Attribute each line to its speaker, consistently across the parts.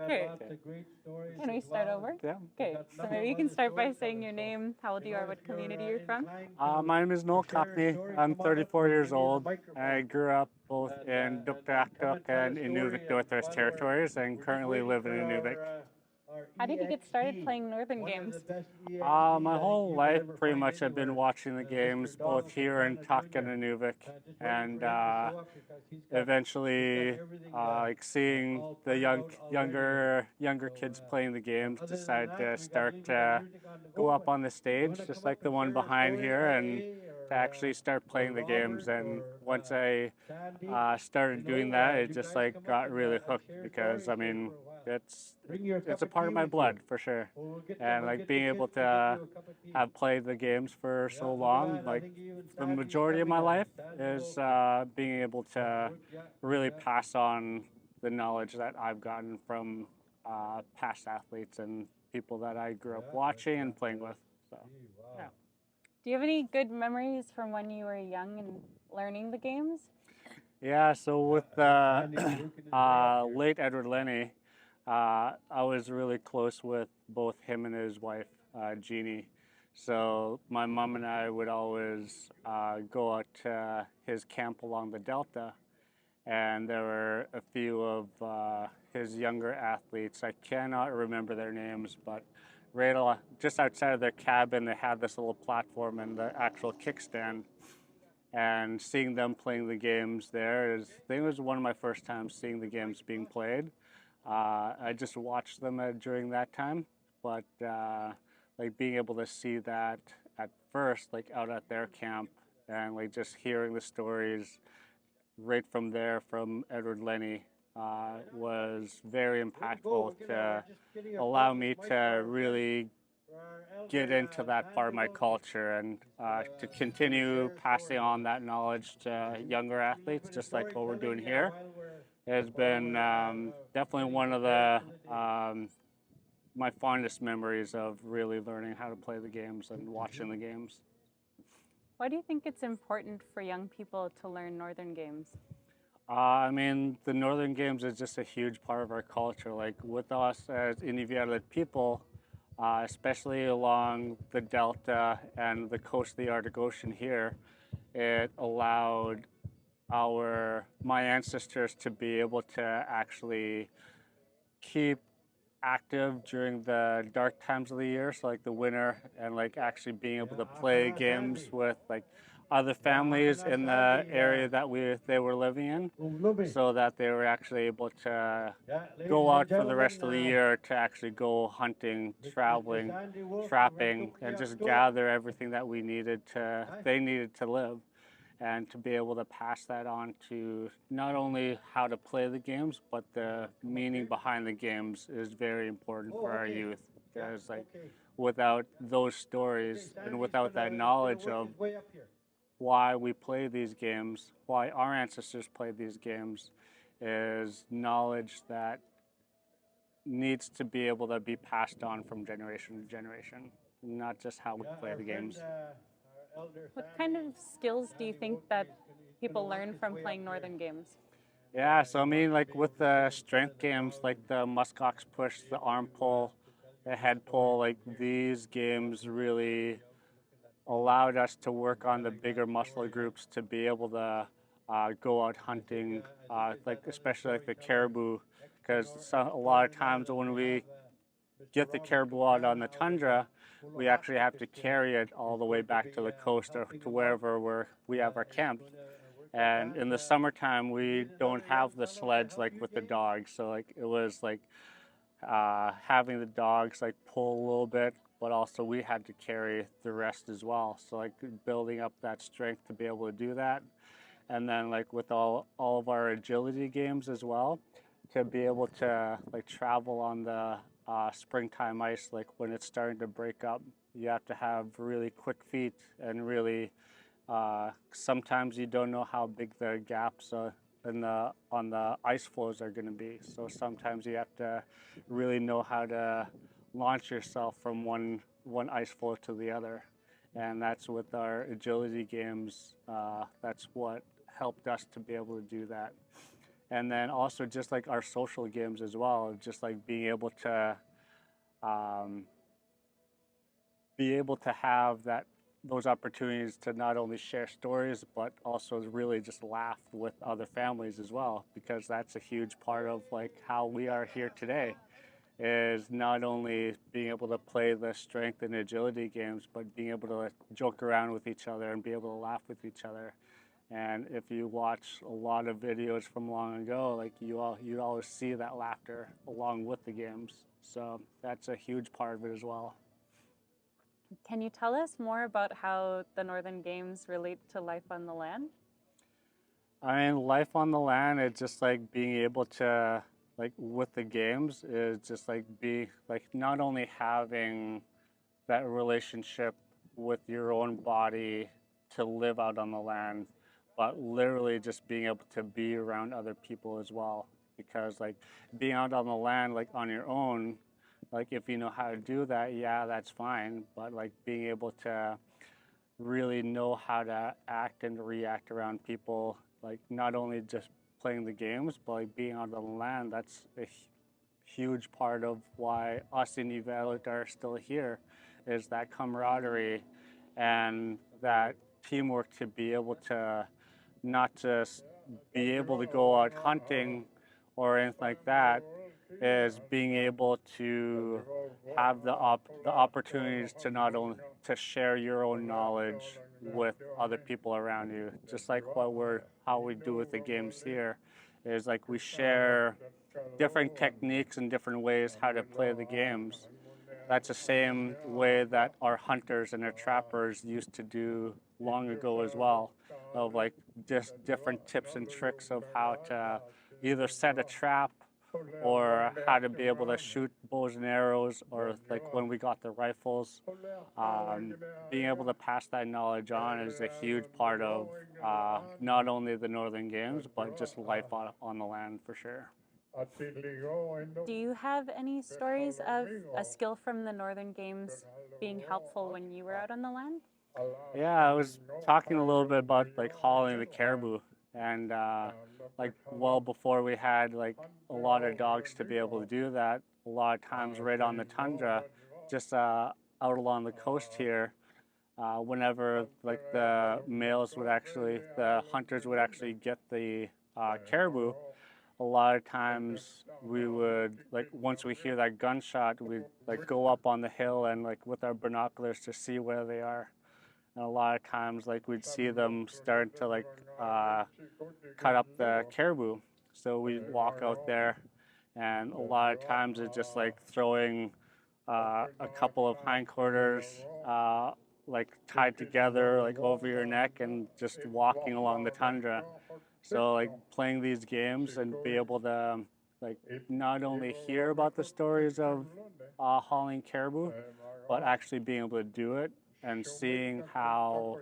Speaker 1: Okay. Can we start over?
Speaker 2: Yeah.
Speaker 1: Okay, so maybe you can start by saying your name, how old you are, what community you're from.
Speaker 2: My name is Noel. I'm 34 years old. I grew up both in Duktaktuk and Inuvik Northwest Territories and currently live in Inuvik.
Speaker 1: How did you get started playing Northern games?
Speaker 2: My whole life, pretty much, I've been watching the games both here in Tuk and Inuvik, and eventually, like seeing the younger kids playing the games, decided to start go up on the stage, just like the one behind here, and to actually start playing the games. And once I started doing that, it just like got really hooked because I mean it's a part of my blood for sure, and like being able to have played the games for so long, like the majority of my life is being able to really pass on the knowledge that I've gotten from past athletes and people that I grew up watching and playing with. So, yeah.
Speaker 1: Do you have any good memories from when you were young and learning the games?
Speaker 2: Yeah, so with late Edward Lenny, I was really close with both him and his wife, Jeannie. So my mom and I would always go out to his camp along the Delta, and there were a few of his younger athletes. I cannot remember their names, but just outside of their cabin, they had this little platform and the actual kickstand. And seeing them playing the games there I think it was one of my first times seeing the games being played. I just watched them during that time, but like being able to see that at first, like out at their camp, and like just hearing the stories right from there from Edward Lenny was very impactful to allow me to really get into that part of my culture and to continue passing on that knowledge to younger athletes, just like what we're doing here. Has been definitely one of the my fondest memories of really learning how to play the games and watching the games.
Speaker 1: Why do you think it's important for young people to learn Northern games?
Speaker 2: I mean, the Northern Games is just a huge part of our culture. Like with us as Inuvialuit people, especially along the Delta and the coast of the Arctic Ocean here, it allowed my ancestors to be able to actually keep active during the dark times of the year, so like the winter, and like actually being able to play games with like other families in the area that they were living in, so that they were actually able to go out for the rest of the year to actually go hunting, traveling, trapping, and just gather everything that they needed to live. And to be able to pass that on to not only how to play the games, but the meaning behind the games is very important for our youth. Because like without those stories and without that knowledge of why we play these games, why our ancestors played these games, is knowledge that needs to be able to be passed on from generation to generation, not just how we play the games.
Speaker 1: What kind of skills do you think that people learn from playing Northern games?
Speaker 2: Yeah, so I mean, like with the strength games, like the muskox push, the arm pull, the head pull, like these games really allowed us to work on the bigger muscle groups to be able to go out hunting, like especially like the caribou, because a lot of times when we get the caribou out on the tundra, we actually have to carry it all the way back to the coast or to wherever we have our camp. And in the summertime, we don't have the sleds like with the dogs. So like it was like having the dogs like pull a little bit, but also we had to carry the rest as well. So like building up that strength to be able to do that. And then like with all of our agility games as well, to be able to like travel on the springtime ice, like when it's starting to break up, you have to have really quick feet and really sometimes you don't know how big the gaps on the ice floes are going to be. So sometimes you have to really know how to launch yourself from one ice floe to the other. And that's with our agility games, that's what helped us to be able to do that. and then also just like our social games as well, just like um, be able to have those opportunities to not only share stories but also really just laugh with other families as well, because that's a huge part of like how we are here today, is not only being able to play the strength and agility games but being able to like, joke around with each other and be able to laugh with each other. And if you watch a lot of videos from long ago, like you always see that laughter along with the games, so that's a huge part of it as well.
Speaker 1: Can you tell us more about how the Northern Games relate to life on the land?
Speaker 2: I mean, life on the land, it's just like being able to, like with the games, is just like be like not only having that relationship with your own body to live out on the land, but literally just being able to be around other people as well. Because like being out on the land, like on your own, like if you know how to do that, yeah, that's fine. But like being able to really know how to act and react around people, like not only just playing the games, but like being out on the land, that's a huge part of why us in Inuit are still here, is that camaraderie and that teamwork to be able to not just be able to go out hunting or anything like that, is being able to have the opportunities to not only to share your own knowledge with other people around you, just like how we do with the games here, is like we share different techniques and different ways how to play the games. That's the same way that our hunters and our trappers used to do long ago as well, of like just different tips and tricks of how to either set a trap or how to be able to shoot bows and arrows, or like when we got the rifles, um, being able to pass that knowledge on is a huge part of not only the Northern Games, but just life on the land for sure.
Speaker 1: Do you have any stories of a skill from the Northern Games being helpful when you were out on the land?
Speaker 2: Yeah, I was talking a little bit about like hauling the caribou, and like well before we had like a lot of dogs to be able to do that, a lot of times right on the tundra, just out along the coast here, whenever like the hunters would actually get the caribou, a lot of times we would like once we hear that gunshot, we'd like go up on the hill and like with our binoculars to see where they are. And a lot of times like we'd see them start to like uh, cut up the caribou. So we'd walk out there, and a lot of times it's just like throwing a couple of hindquarters like tied together like over your neck and just walking along the tundra. So like playing these games and be able to like not only hear about the stories of hauling caribou, but actually being able to do it and seeing how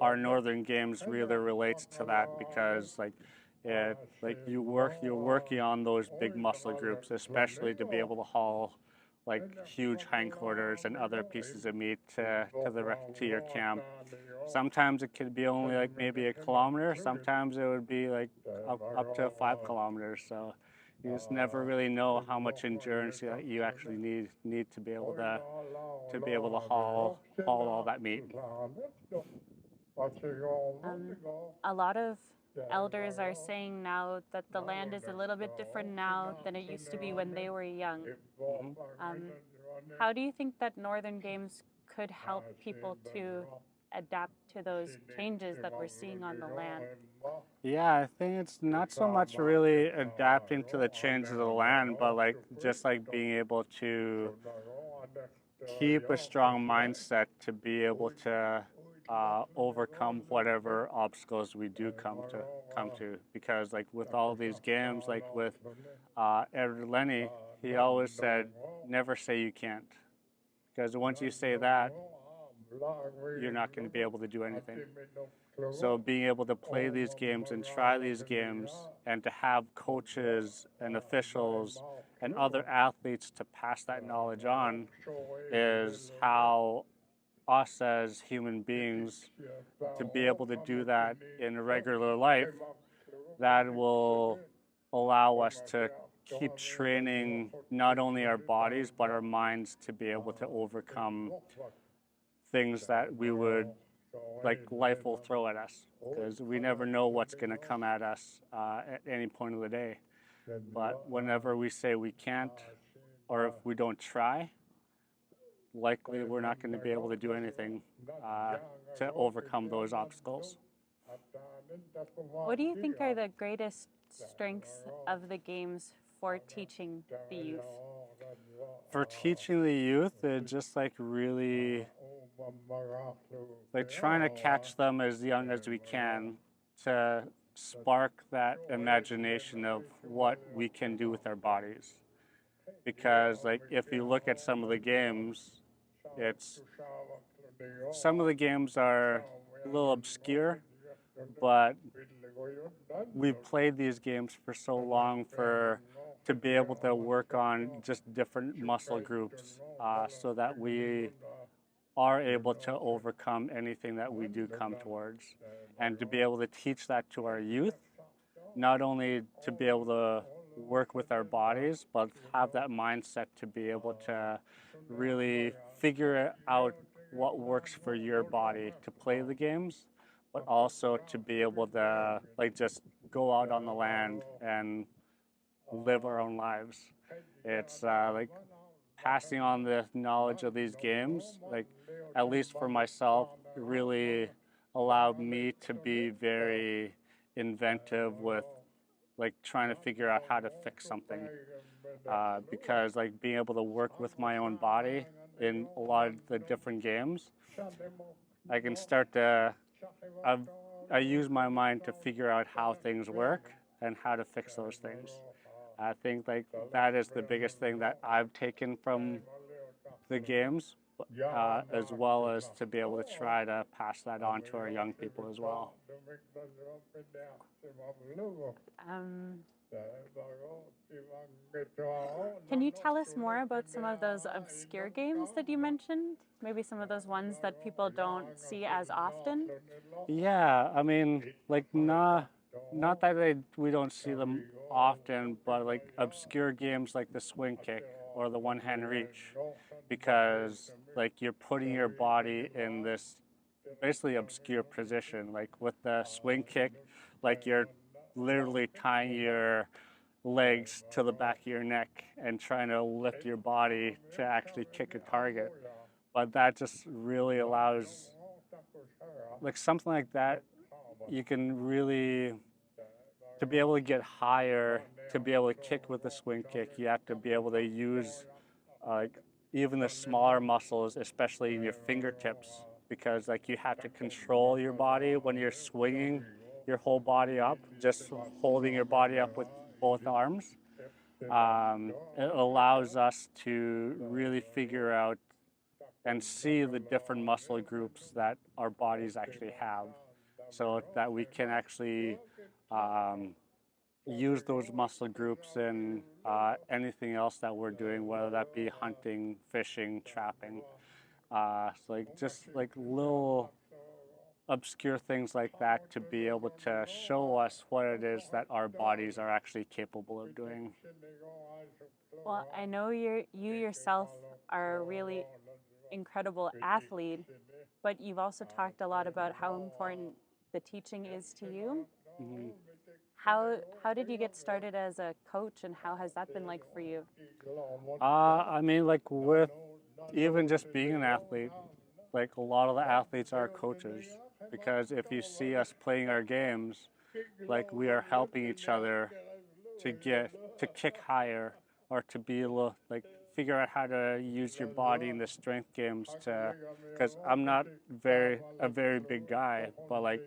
Speaker 2: our Northern Games really relates to that, because you're working on those big muscle groups, especially to be able to haul like huge hindquarters and other pieces of meat to your camp. Sometimes it could be only like maybe a kilometer. Sometimes it would be like up to 5 kilometers. So you just never really know how much endurance you actually need to be able to haul all that meat.
Speaker 1: Um, a lot of elders are saying now that the land is a little bit different now than it used to be when they were young.
Speaker 2: Mhm.
Speaker 1: Um, how do you think that Northern Games could help people to adapt to those changes that we're seeing on the land?
Speaker 2: Yeah, I think it's not so much really adapting to the changes of the land, but like just like being able to keep a strong mindset to be able to overcome whatever obstacles we do come to. Because like with all these games, like with Ed Lenny, he always said, "Never say you can't," because once you say that, you're not going to be able to do anything. So being able to play these games and try these games and to have coaches and officials and other athletes to pass that knowledge on is how us as human beings, to be able to do that in a regular life, that will allow us to keep training not only our bodies but our minds to be able to overcome things that we would like life will throw at us, because we never know what's going to come at us at any point of the day. But whenever we say we can't, or if we don't try, likely we're not going to be able to do anything to overcome those obstacles.
Speaker 1: What do you think are the greatest strengths of the games for teaching the youth?
Speaker 2: For teaching the youth, it's just like really like trying to catch them as young as we can to spark that imagination of what we can do with our bodies. Because like if you look at some of the games, it's some of the games are a little obscure, but we've played these games for so long to be able to work on just different muscle groups so that we are able to overcome anything that we do come towards, and to be able to teach that to our youth, not only to be able to work with our bodies, but have that mindset to be able to really figure out what works for your body to play the games, but also to be able to like just go out on the land and live our own lives. It's like passing on the knowledge of these games, like at least for myself, really allowed me to be very inventive with like trying to figure out how to fix something. Because like being able to work with my own body in a lot of the different games, I can start to, I use my mind to figure out how things work and how to fix those things. I think like that is the biggest thing that I've taken from the games, as well as to be able to try to pass that on to our young people as well.
Speaker 1: Can you tell us more about some of those obscure games that you mentioned? Maybe some of those ones that people don't see as often?
Speaker 2: Yeah, I mean, like not that we don't see them often, but like obscure games like the swing kick or the one hand reach, because like you're putting your body in this basically obscure position. Like with the swing kick, like you're literally tying your legs to the back of your neck and trying to lift your body to actually kick a target. But that just really allows, like something like that, you can really, to be able to get higher, to be able to kick with a swing kick, you have to be able to use like even the smaller muscles, especially in your fingertips, because like you have to control your body when you're swinging your whole body up, just holding your body up with both arms. It allows us to really figure out and see the different muscle groups that our bodies actually have, so that we can actually use those muscle groups in anything else that we're doing, whether that be hunting, fishing, trapping. So like just like little obscure things like that to be able to show us what it is that our bodies are actually capable of doing.
Speaker 1: Well, I know you yourself are a really incredible athlete, but you've also talked a lot about how important the teaching is to you.
Speaker 2: Mm-hmm.
Speaker 1: How did you get started as a coach, and how has that been like for you?
Speaker 2: I mean, like with even just being an athlete, like a lot of the athletes are coaches, because if you see us playing our games, like we are helping each other to kick higher, or to be able to like figure out how to use your body in the strength games to, because I'm not a very big guy, but like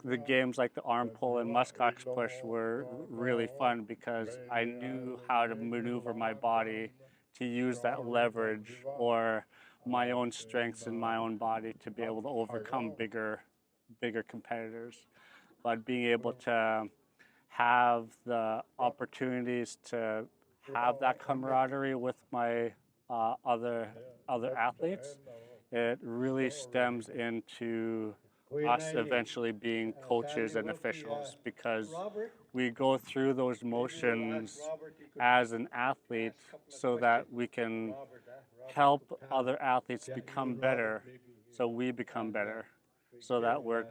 Speaker 2: the games like the arm pull and muskox push were really fun because I knew how to maneuver my body to use that leverage or my own strengths in my own body to be able to overcome bigger competitors. But being able to have the opportunities to have that camaraderie with my other athletes, it really stems into us eventually being coaches and officials, because we go through those motions as an athlete so that we can help other athletes become better, so we become better, so that we're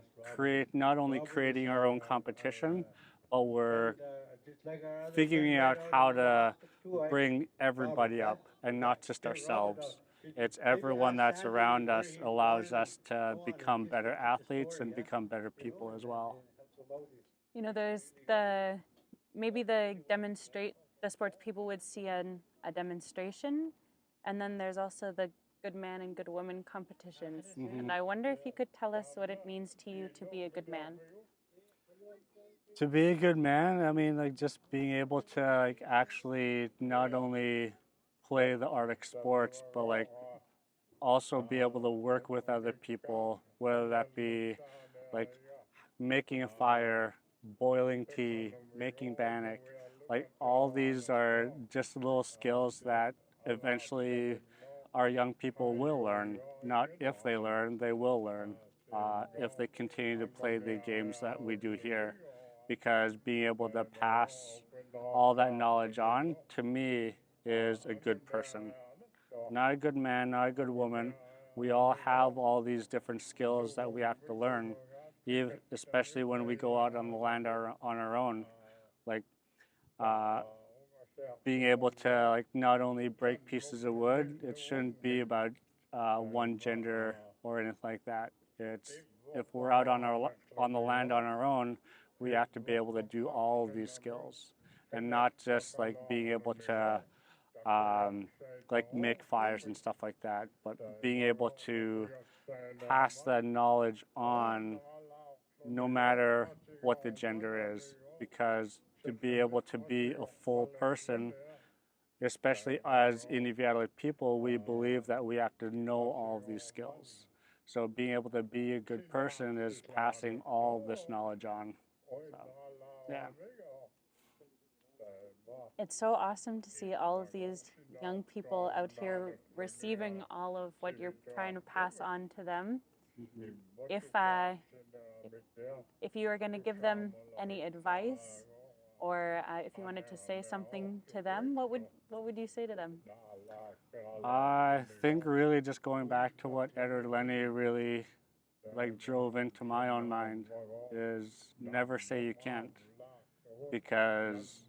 Speaker 2: not only creating our own competition, but we're figuring out how to bring everybody up and not just ourselves. It's everyone that's around us allows us to become better athletes and become better people as well.
Speaker 1: You know, there's the maybe the sports people would see a demonstration, and then there's also the good man and good woman competitions. And I wonder if you could tell us what it means to you to be a good man.
Speaker 2: To be a good man, I mean, like just being able to like actually not only play the Arctic sports, but like also be able to work with other people, whether that be like making a fire, boiling tea, making bannock. Like all these are just little skills that eventually our young people will learn. Not if they learn, they will learn if they continue to play the games that we do here. Because being able to pass all that knowledge on, to me, is a good person. Not a good man, not a good woman. We all have all these different skills that we have to learn, especially when we go out on the land on our own. Like uh, being able to like not only break pieces of wood, it shouldn't be about one gender or anything like that. It's if we're out on the land on our own, we have to be able to do all of these skills, and not just like being able to like make fires and stuff like that, but being able to pass that knowledge on no matter what the gender is, because to be able to be a full person, especially as Inuvialuit people, we believe that we have to know all of these skills. So being able to be a good person is passing all this knowledge on. So, yeah.
Speaker 1: It's so awesome to see all of these young people out here receiving all of what you're trying to pass on to them. If if you were going to give them any advice, or if you wanted to say something to them, what would you say to them?
Speaker 2: I think really just going back to what Edward Lenny really like drove into my own mind is never say you can't, because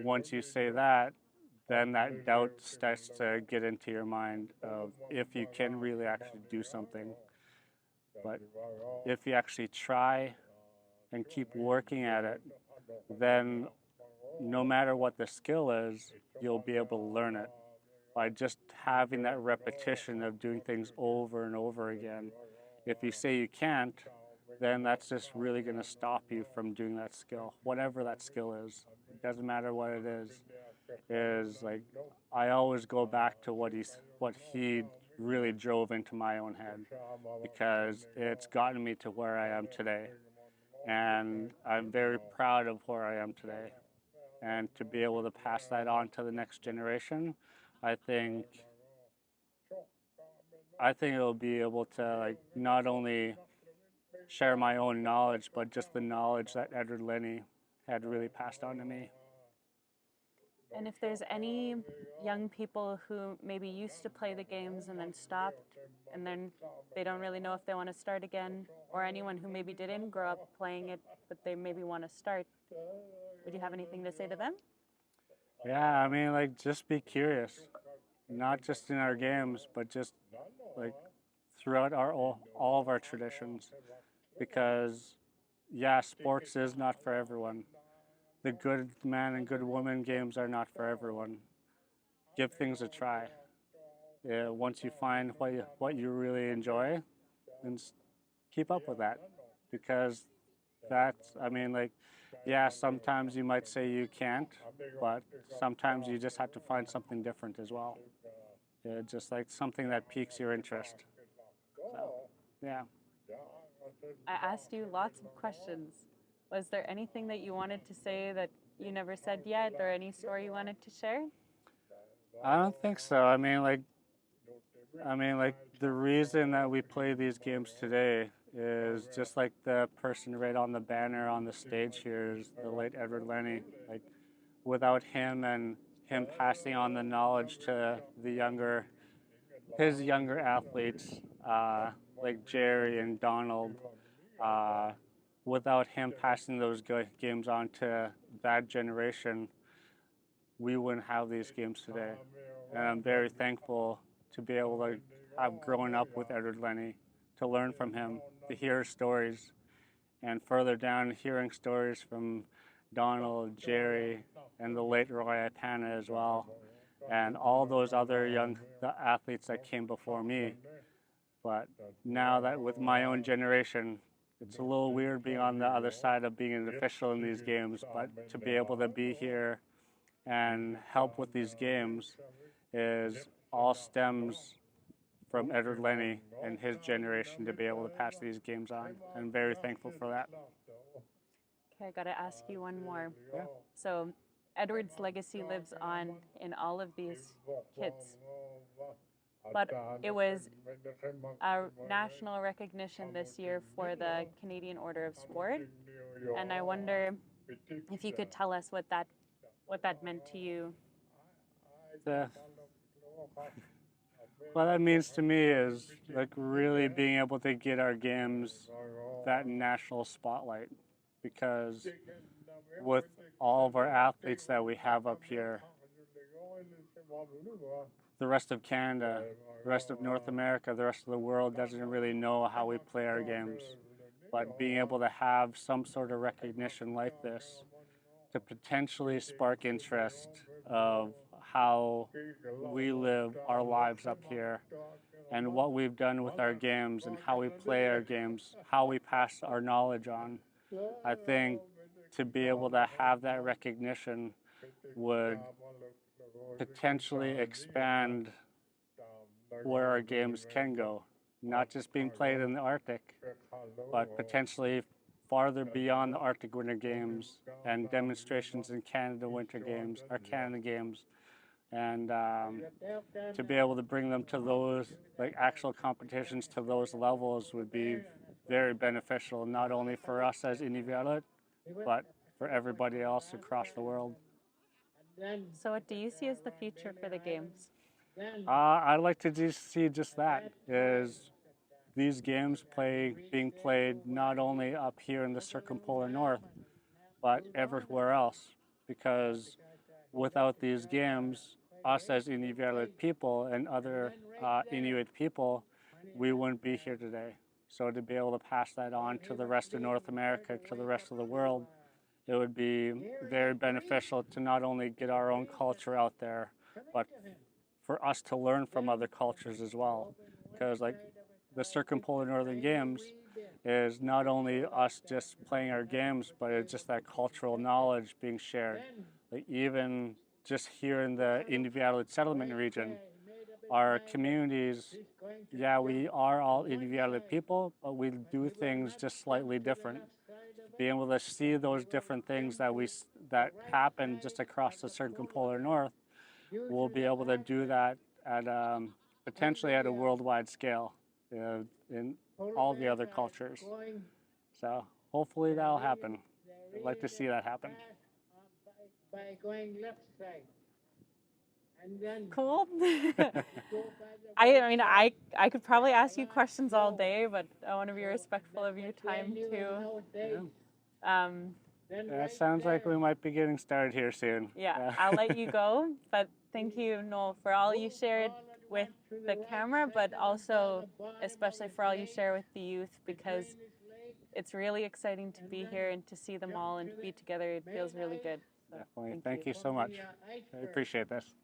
Speaker 2: once you say that, then that doubt starts to get into your mind of if you can really actually do something. But if you actually try and keep working at it, then no matter what the skill is, you'll be able to learn it by just having that repetition of doing things over and over again. If you say you can't, then that's just really going to stop you from doing that skill, whatever that skill is. It doesn't matter what it is like I always go back to what he really drove into my own head, because it's gotten me to where I am today. And I'm very proud of where I am today. And to be able to pass that on to the next generation, I think it'll be able to like not only share my own knowledge, but just the knowledge that Edward Lenny had really passed on to me.
Speaker 1: And if there's any young people who maybe used to play the games and then stopped, and then they don't really know if they want to start again, or anyone who maybe didn't grow up playing it, but they maybe want to start, would you have anything to say to them?
Speaker 2: Yeah, I mean, like, just be curious, not just in our games, but just like throughout all of our traditions, because yeah, sports is not for everyone. The good man and good woman games are not for everyone. Give things a try. Yeah, once you find what you really enjoy, then keep up with that, because I mean, like, yeah, sometimes you might say you can't, but sometimes you just have to find something different as well. Yeah, just like something that piques your interest. So, yeah.
Speaker 1: I asked you lots of questions. Was there anything that you wanted to say that you never said yet, or any story you wanted to share?
Speaker 2: I don't think so. I mean, like the reason that we play these games today is just like the person right on the banner on the stage here is the late Edward Lenny. Like without him and him passing on the knowledge to his younger athletes, like Jerry and Donald, uh, without him passing those games on to that generation, we wouldn't have these games today. And I'm very thankful to be able to have grown up with Edward Lenny, to learn from him, to hear stories, and further down, hearing stories from Donald, Jerry, and the late Roy Ipana as well, and all those other the athletes that came before me. But now that with my own generation, it's a little weird being on the other side of being an official in these games, but to be able to be here and help with these games is all stems from Edward Lenny and his generation to be able to pass these games on. I'm very thankful for that.
Speaker 1: Okay, I got to ask you one more.
Speaker 2: Yeah.
Speaker 1: So, Edward's legacy lives on in all of these kids. But it was a national recognition this year for the Canadian Order of Sport. And I wonder if you could tell us what that meant to you.
Speaker 2: What that means to me is like really being able to get our games that national spotlight, because with all of our athletes that we have up here, the rest of Canada, the rest of North America, the rest of the world doesn't really know how we play our games. But being able to have some sort of recognition like this to potentially spark interest of how we live our lives up here and what we've done with our games and how we play our games, how we pass our knowledge on. I think to be able to have that recognition would potentially expand where our games can go, not just being played in the Arctic, but potentially farther beyond the Arctic Winter Games and demonstrations in Canada Winter Games, or Canada Games, and to be able to bring them to those, like actual competitions to those levels would be very beneficial, not only for us as Inuvialuit, but for everybody else across the world.
Speaker 1: So, what do you see as the future for the games?
Speaker 2: I'd like to see just that, is these games being played not only up here in the circumpolar north, but everywhere else, because without these games, us as Inuvialuit people and other Inuit people, we wouldn't be here today. So to be able to pass that on to the rest of North America, to the rest of the world, it would be very beneficial to not only get our own culture out there, but for us to learn from other cultures as well. Because like the Circumpolar Northern Games is not only us just playing our games, but it's just that cultural knowledge being shared. Like even just here in the Inuvialuit settlement region, our communities, yeah, we are all Inuvialuit people, but we do things just slightly different. Being able to see those different things that happen just across the circumpolar north, we'll be able to do that at potentially at a worldwide scale in all the other cultures. So hopefully that'll happen. I'd like to see that happen.
Speaker 1: Cool. I mean, I could probably ask you questions all day, but I want to be respectful of your time too.
Speaker 2: Yeah. That sounds like we might be getting started here soon.
Speaker 1: Yeah, I'll let you go, but thank you, Noel, for all you shared with the camera, but also especially for all you share with the youth, because it's really exciting to be here and to see them all and to be together. It feels really good. So
Speaker 2: Definitely. Thank you so much. I appreciate this.